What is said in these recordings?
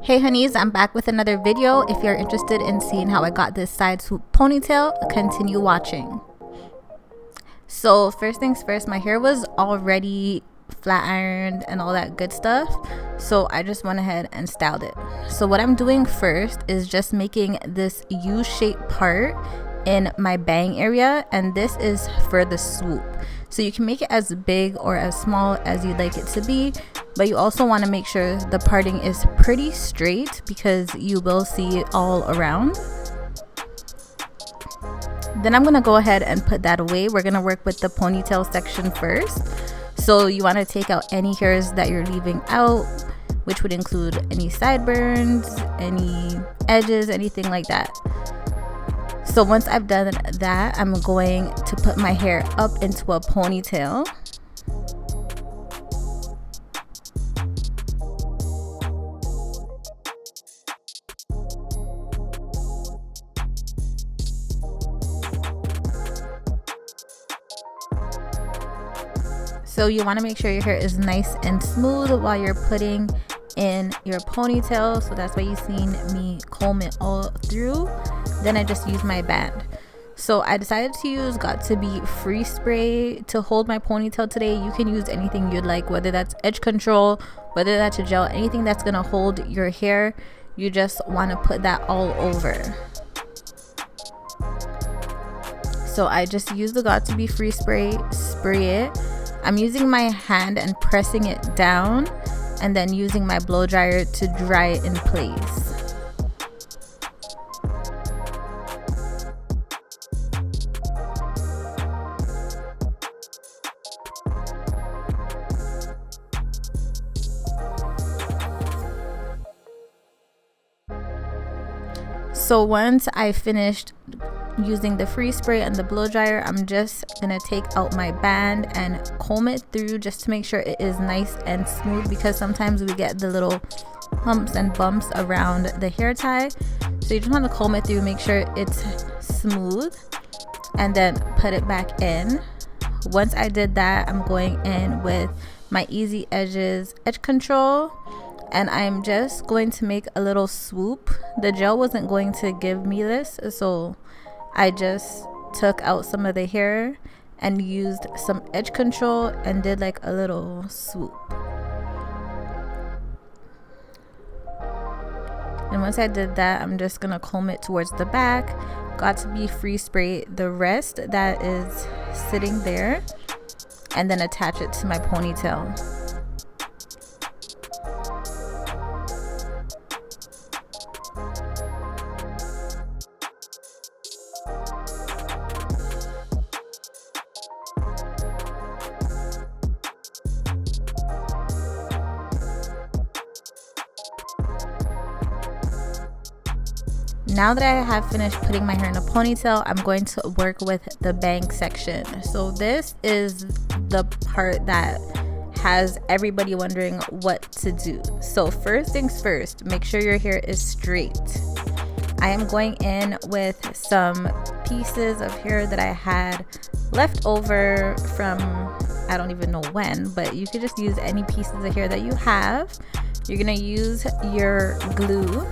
Hey honeys, I'm back with another video. If you're interested in seeing how I got this side swoop ponytail, continue watching. So first things first, my hair was already flat ironed and all that good stuff, so I just went ahead and styled it. So what I'm doing first is just making this U-shaped part in my bang area, and this is for the swoop. So you can make it as big or as small as you'd like it to be, but you also want to make sure the parting is pretty straight because you will see it all around. Then I'm going to go ahead and put that away. We're going to work with the ponytail section first. So you want to take out any hairs that you're leaving out, which would include any sideburns, any edges, anything like that. So once I've done that, I'm going to put my hair up into a ponytail. So you want to make sure your hair is nice and smooth while you're putting in your ponytail. So that's why you've seen me comb it all through. Then I just use my band. So I decided to use 𝐇𝐔𝐍𝐍𝐾 free spray to hold my ponytail today. You can use anything you'd like, whether that's edge control, whether that's a gel, anything that's going to hold your hair. You just want to put that all over. So I just use the 𝐇𝐔𝐍𝐶 free spray it. I'm using my hand and pressing it down, and then using my blow dryer to dry it in place. So once I finished using the free spray and the blow dryer, I'm just gonna take out my band and comb it through just to make sure it is nice and smooth, because sometimes we get the little humps and bumps around the hair tie. So you just want to comb it through, make sure it's smooth, and then put it back in. Once I did that, I'm going in with my Easy Edges edge control, and I'm just going to make a little swoop. The gel wasn't going to give me this, so I just took out some of the hair and used some edge control and did like a little swoop. And once I did that, I'm just gonna comb it towards the back. 𝐇𝐔𝐍𝐶 free spray the rest that is sitting there, and then attach it to my ponytail. Now that I have finished putting my hair in a ponytail, I'm going to work with the bang section. So this is the part that has everybody wondering what to do. So first things first, make sure your hair is straight. I am going in with some pieces of hair that I had left over from, I don't even know when, but you could just use any pieces of hair that you have. You're gonna use your glue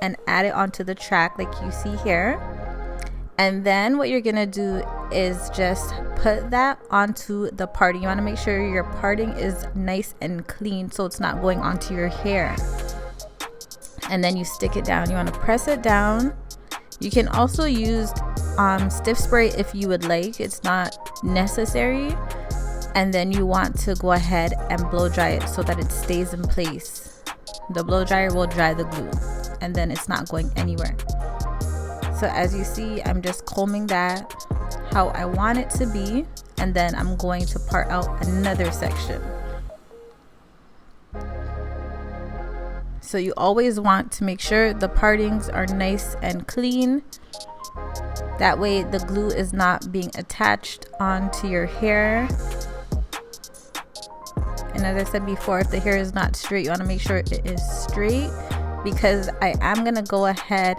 and add it onto the track like you see here, and then what you're gonna do is just put that onto the parting. You want to make sure your parting is nice and clean so it's not going onto your hair, and then you stick it down. You want to press it down. You can also use stiff spray if you would like, it's not necessary, and then you want to go ahead and blow dry it so that it stays in place. The blow dryer will dry the glue, and then it's not going anywhere. So as you see, I'm just combing that how I want it to be, and then I'm going to part out another section. So you always want to make sure the partings are nice and clean. That way the glue is not being attached onto your hair. And as I said before, if the hair is not straight, you want to make sure it is straight, because I am going to go ahead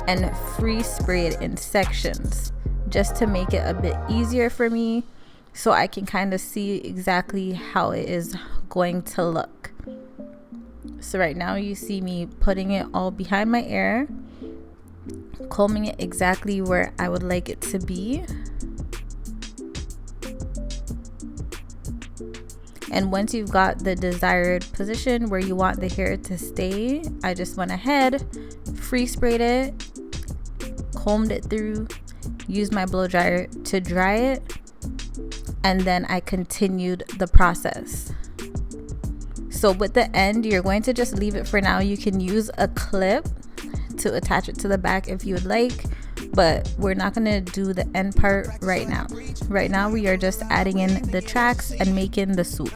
and free spray it in sections just to make it a bit easier for me, so I can kind of see exactly how it is going to look. So right now you see me putting it all behind my ear, combing it exactly where I would like it to be. And once you've got the desired position where you want the hair to stay, I just went ahead, free sprayed it, combed it through, used my blow dryer to dry it, and then I continued the process. So with the end, you're going to just leave it for now. You can use a clip to attach it to the back if you would like, but we're not going to do the end part right now. Right now we are just adding in the tracks and making the swoop.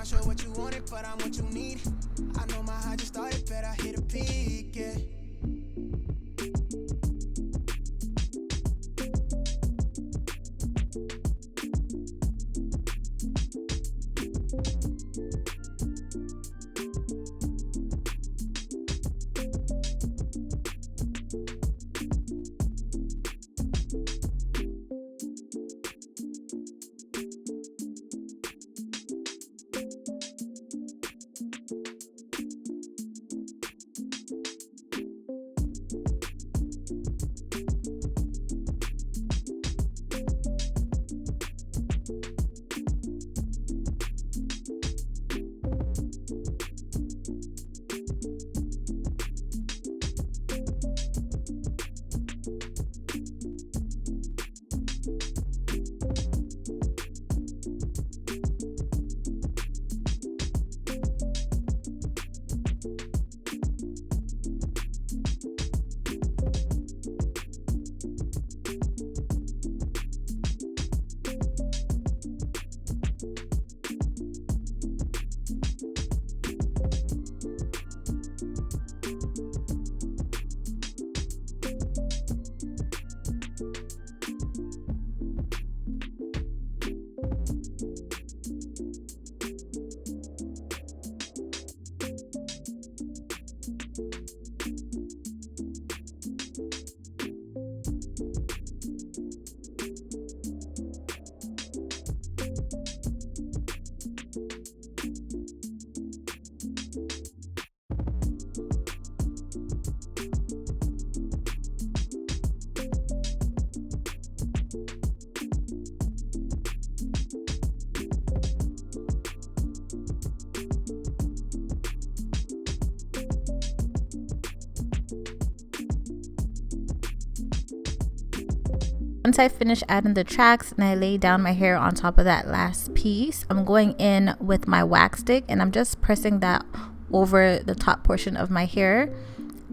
Once I finish adding the tracks and I lay down my hair on top of that last piece, I'm going in with my wax stick and I'm just pressing that over the top portion of my hair.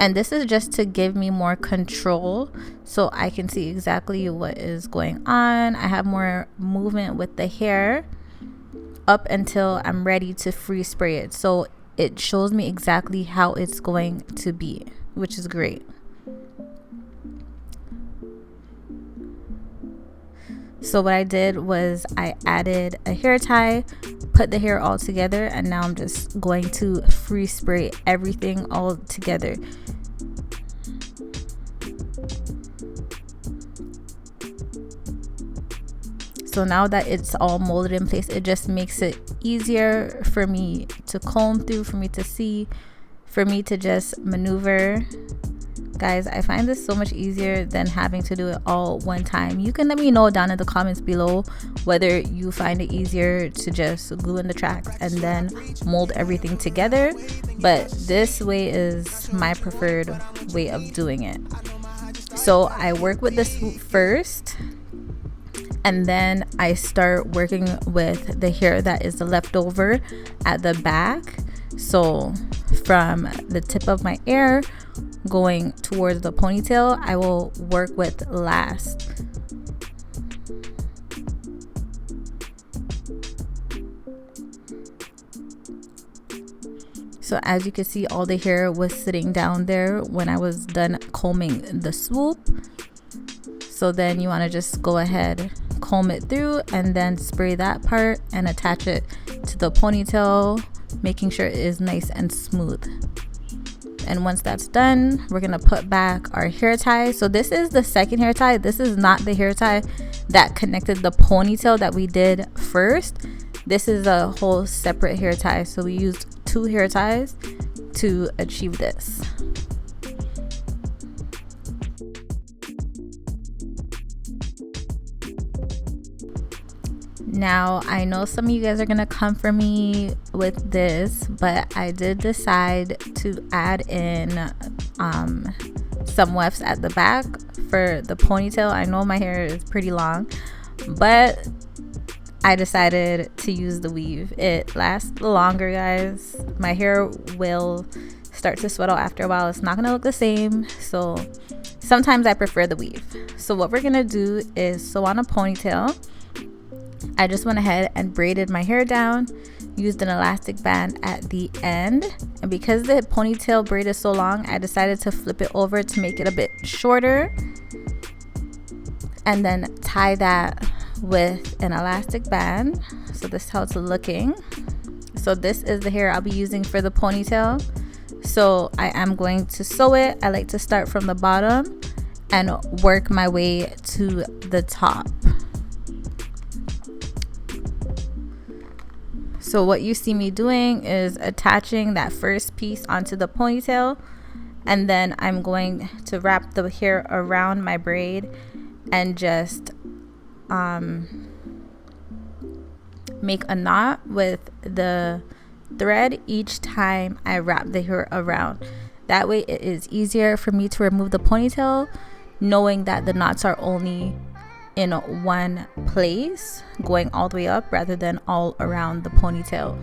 And this is just to give me more control so I can see exactly what is going on. I have more movement with the hair up until I'm ready to free spray it. So it shows me exactly how it's going to be, which is great. So what I did was I added a hair tie, put the hair all together, and now I'm just going to free spray everything all together. So now that it's all molded in place, it just makes it easier for me to comb through, for me to see, for me to just maneuver. Guys, I find this so much easier than having to do it all one time. You can let me know down in the comments below whether you find it easier to just glue in the tracks and then mold everything together, but this way is my preferred way of doing it. So I work with the swoop first, and then I start working with the hair that is left over at the back. So from the tip of my ear going towards the ponytail, I will work with last. So as you can see, all the hair was sitting down there when I was done combing the swoop. So then you want to just go ahead, comb it through, and then spray that part and attach it to the ponytail, making sure it is nice and smooth. And once that's done, we're gonna put back our hair tie. So this is the second hair tie. This is not the hair tie that connected the ponytail that we did first. This is a whole separate hair tie. So we used two hair ties to achieve this. Now, I know some of you guys are gonna come for me with this, but I did decide to add in some wefts at the back for the ponytail. I know my hair is pretty long, but I decided to use the weave. It lasts longer, guys. My hair will start to sweat out after a while. It's not gonna look the same, so sometimes I prefer the weave. So what we're gonna do is sew on a ponytail. I just went ahead and braided my hair down, used an elastic band at the end, and because the ponytail braid is so long, I decided to flip it over to make it a bit shorter, and then tie that with an elastic band. So this is how it's looking. So this is the hair I'll be using for the ponytail. So I am going to sew it. I like to start from the bottom and work my way to the top. So what you see me doing is attaching that first piece onto the ponytail, and then I'm going to wrap the hair around my braid and just make a knot with the thread each time I wrap the hair around. That way it is easier for me to remove the ponytail, knowing that the knots are only in one place going all the way up rather than all around the ponytail.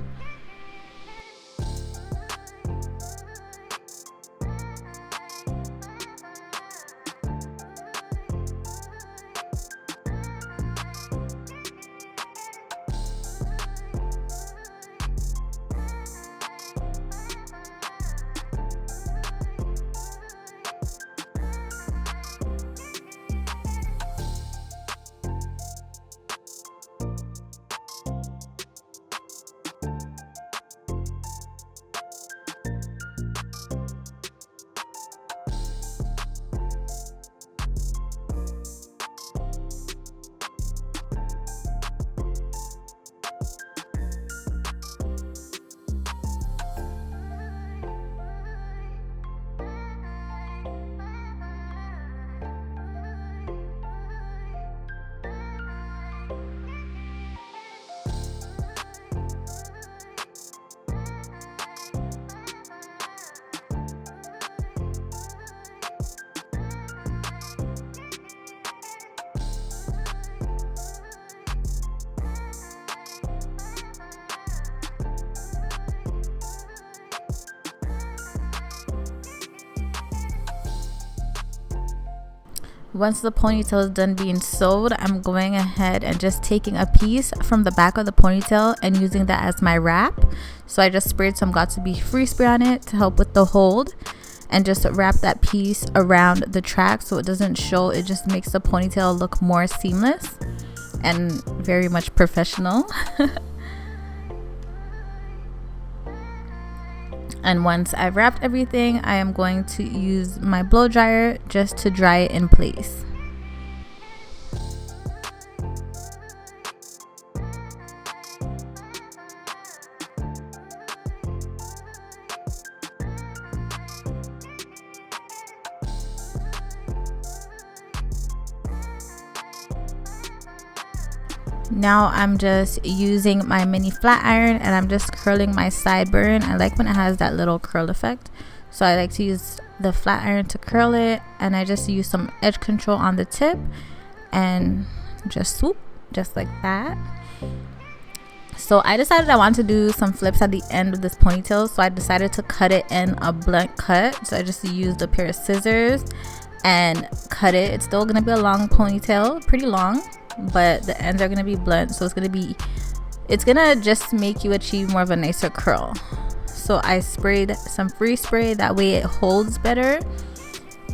Once the ponytail is done being sewed, I'm going ahead and just taking a piece from the back of the ponytail and using that as my wrap. So I just sprayed some got2b free spray on it to help with the hold, and just wrap that piece around the track so it doesn't show. It just makes the ponytail look more seamless and very much professional. And once I've wrapped everything, I am going to use my blow dryer just to dry it in place. Now I'm just using my mini flat iron and I'm just curling my sideburn. I like when it has that little curl effect, so I like to use the flat iron to curl it, and I just use some edge control on the tip and just swoop just like that. So I decided I want to do some flips at the end of this ponytail, so I decided to cut it in a blunt cut. So I just used a pair of scissors and cut it. It's still gonna be a long ponytail, pretty long, but the ends are gonna be blunt, so it's gonna just make you achieve more of a nicer curl. So I sprayed some free spray, that way it holds better.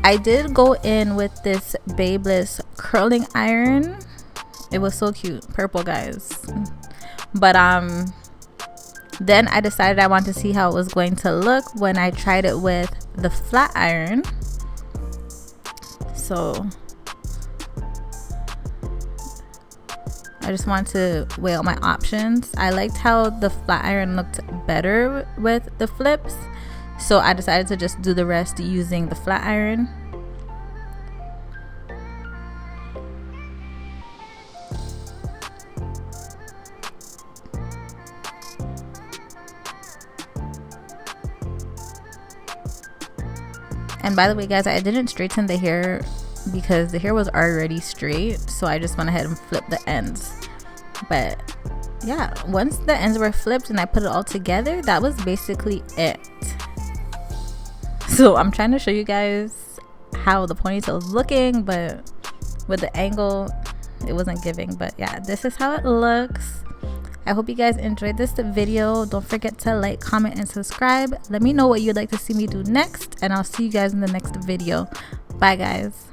I did go in with this Babyliss curling iron. It was so cute, purple, guys. But then I decided I wanted to see how it was going to look when I tried it with the flat iron. So I just want to weigh out my options. I liked how the flat iron looked better with the flips, So I decided to just do the rest using the flat iron. And by the way, guys, I didn't straighten the hair because the hair was already straight, so I just went ahead and flipped the ends. But yeah, once the ends were flipped and I put it all together, that was basically it. So I'm trying to show you guys how the ponytail is looking, but with the angle it wasn't giving. But yeah, this is how it looks. I hope you guys enjoyed this video. Don't forget to like, comment, and subscribe. Let me know what you'd like to see me do next, and I'll see you guys in the next video. Bye, guys.